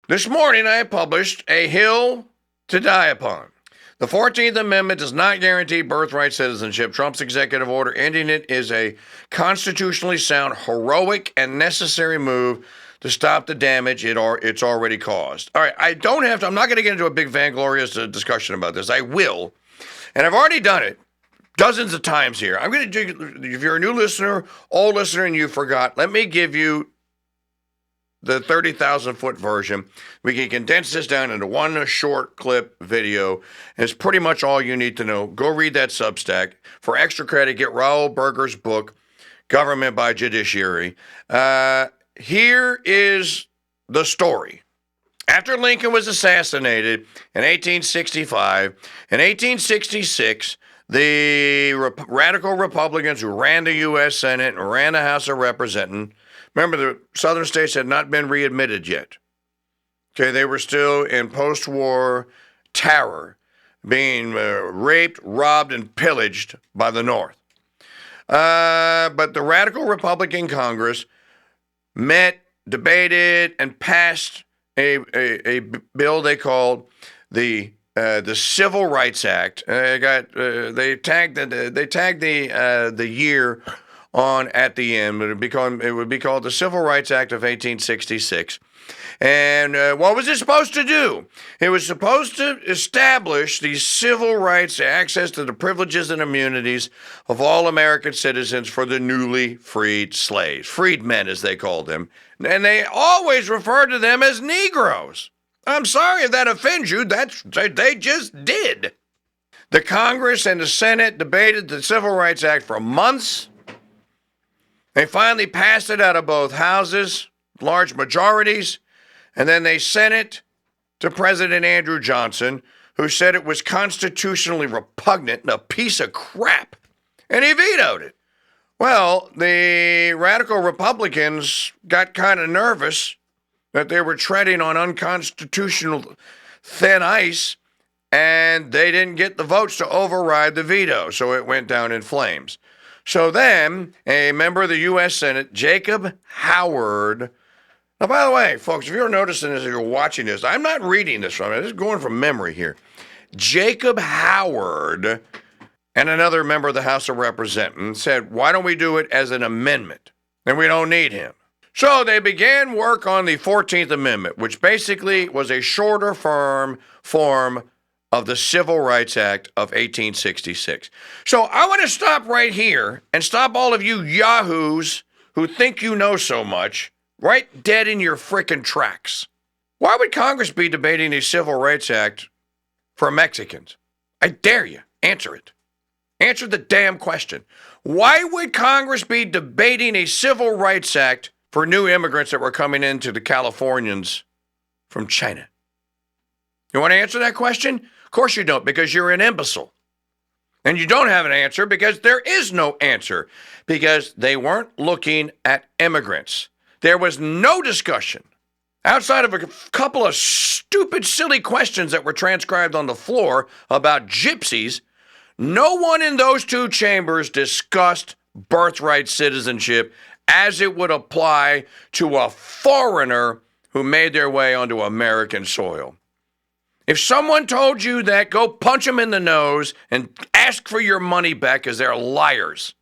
This morning I published A Hill to Die Upon. The 14th Amendment does not guarantee birthright citizenship. Trump's executive order ending it is a constitutionally sound, heroic, and necessary move to stop the damage it's already caused. All right, I'm not going to get into a big vainglorious discussion about this. I will, and I've already done it dozens of times here. I'm going to do, if you're a new listener, old listener, and you forgot, let me give you the 30,000-foot version. We can condense this down into one short clip video. And it's pretty much all you need to know. Go read that Substack. For extra credit, get Raoul Berger's book, Government by Judiciary. Here is the story. After Lincoln was assassinated in 1865, in 1866, the radical Republicans who ran the U.S. Senate and ran the House of Representatives, remember, the southern states had not been readmitted yet. Okay, they were still in post-war terror, being raped, robbed, and pillaged by the North. But the radical Republican Congress met, debated, and passed a bill they called the Civil Rights Act. They tagged the year on at the end. It would be called the Civil Rights Act of 1866. And what was it supposed to do? It was supposed to establish the civil rights, access to the privileges and immunities of all American citizens for the newly freed slaves, freedmen as they called them. And they always referred to them as Negroes. I'm sorry if that offends you. They just did. The Congress and the Senate debated the Civil Rights Act for months. They finally passed it out of both houses, large majorities, and then they sent it to President Andrew Johnson, who said it was constitutionally repugnant and a piece of crap, and he vetoed it. Well, the radical Republicans got kind of nervous that they were treading on unconstitutional thin ice, and they didn't get the votes to override the veto, so it went down in flames. So then, a member of the U.S. Senate, Jacob Howard. Now, by the way, folks, if you're noticing this, if you're watching this, I'm not reading this from it. This is going from memory here. Jacob Howard and another member of the House of Representatives said, why don't we do it as an amendment? And we don't need him. So they began work on the 14th Amendment, which basically was a shorter form of the Civil Rights Act of 1866. So I want to stop right here and stop all of you yahoos who think you know so much right dead in your frickin' tracks. Why would Congress be debating a Civil Rights Act for Mexicans? I dare you. Answer it. Answer the damn question. Why would Congress be debating a Civil Rights Act for new immigrants that were coming into the Californians from China? You want to answer that question? Of course you don't, because you're an imbecile. And you don't have an answer because there is no answer, because they weren't looking at immigrants. There was no discussion outside of a couple of stupid, silly questions that were transcribed on the floor about gypsies. No one in those two chambers discussed birthright citizenship as it would apply to a foreigner who made their way onto American soil. If someone told you that, go punch them in the nose and ask for your money back, because they're liars.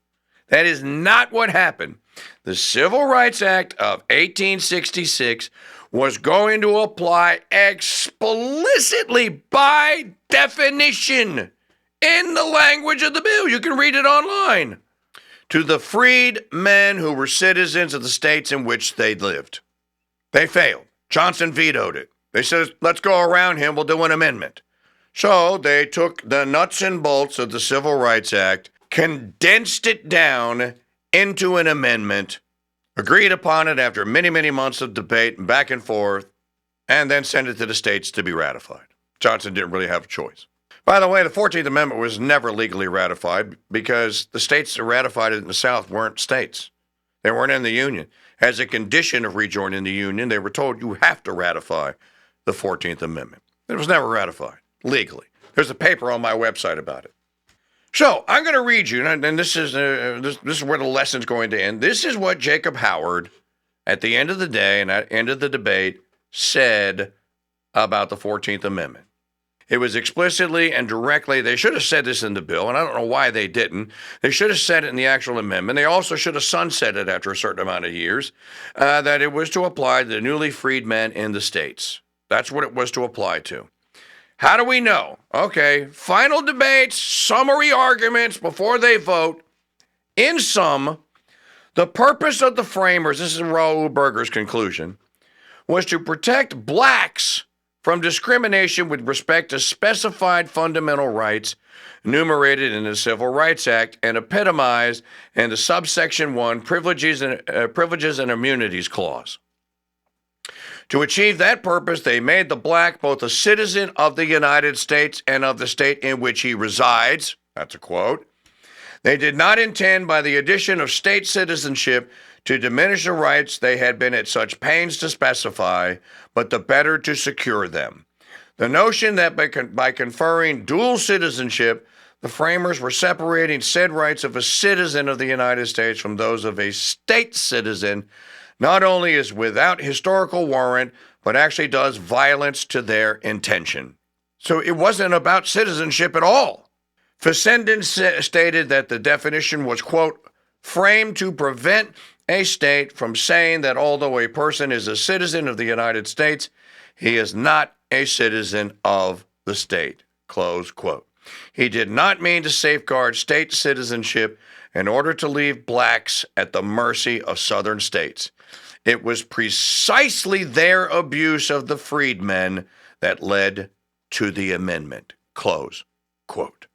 That is not what happened. The Civil Rights Act of 1866 was going to apply explicitly by definition in the language of the bill. You can read it online. To the freed men who were citizens of the states in which they lived. They failed. Johnson vetoed it. They said, let's go around him, we'll do an amendment. So they took the nuts and bolts of the Civil Rights Act, condensed it down into an amendment, agreed upon it after many, many months of debate and back and forth, and then sent it to the states to be ratified. Johnson didn't really have a choice. By the way, the 14th Amendment was never legally ratified because the states that ratified it in the South weren't states. They weren't in the Union. As a condition of rejoining the Union, they were told you have to ratify the 14th Amendment. It was never ratified legally. There's a paper on my website about it. So I'm going to read you, and this is where the lesson's going to end. This is what Jacob Howard, at the end of the day and at the end of the debate, said about the 14th Amendment. It was explicitly and directly, they should have said this in the bill, and I don't know why they didn't. They should have said it in the actual amendment. They also should have sunset it after a certain amount of years, that it was to apply to the newly freed men in the states. That's what it was to apply to. How do we know? Okay, final debates, summary arguments before they vote. In sum, the purpose of the framers, this is Raoul Berger's conclusion, was to protect blacks from discrimination with respect to specified fundamental rights enumerated in the Civil Rights Act and epitomized in the subsection 1 Privileges and Immunities Clause. To achieve that purpose, they made the black both a citizen of the United States and of the state in which he resides. That's a quote. They did not intend by the addition of state citizenship to diminish the rights they had been at such pains to specify, but the better to secure them. The notion that by conferring dual citizenship, the framers were separating said rights of a citizen of the United States from those of a state citizen not only is without historical warrant, but actually does violence to their intention. So it wasn't about citizenship at all. Fessenden stated that the definition was, quote, framed to prevent a state from saying that although a person is a citizen of the United States, he is not a citizen of the state, close quote. He did not mean to safeguard state citizenship in order to leave blacks at the mercy of southern states. It was precisely their abuse of the freedmen that led to the amendment, close quote.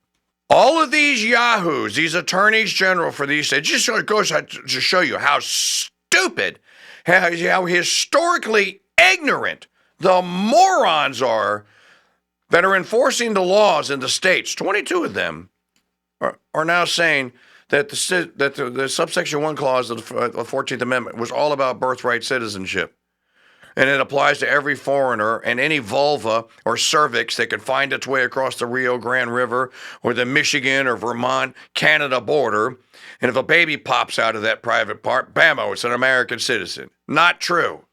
All of these yahoos, these attorneys general for these states, just goes to show you how stupid, how historically ignorant the morons are that are enforcing the laws in the states. 22 of them are now saying that the subsection 1 clause of the 14th Amendment was all about birthright citizenship. And it applies to every foreigner and any vulva or cervix that could find its way across the Rio Grande River or the Michigan or Vermont, Canada border. And if a baby pops out of that private part, bammo, it's an American citizen. Not true.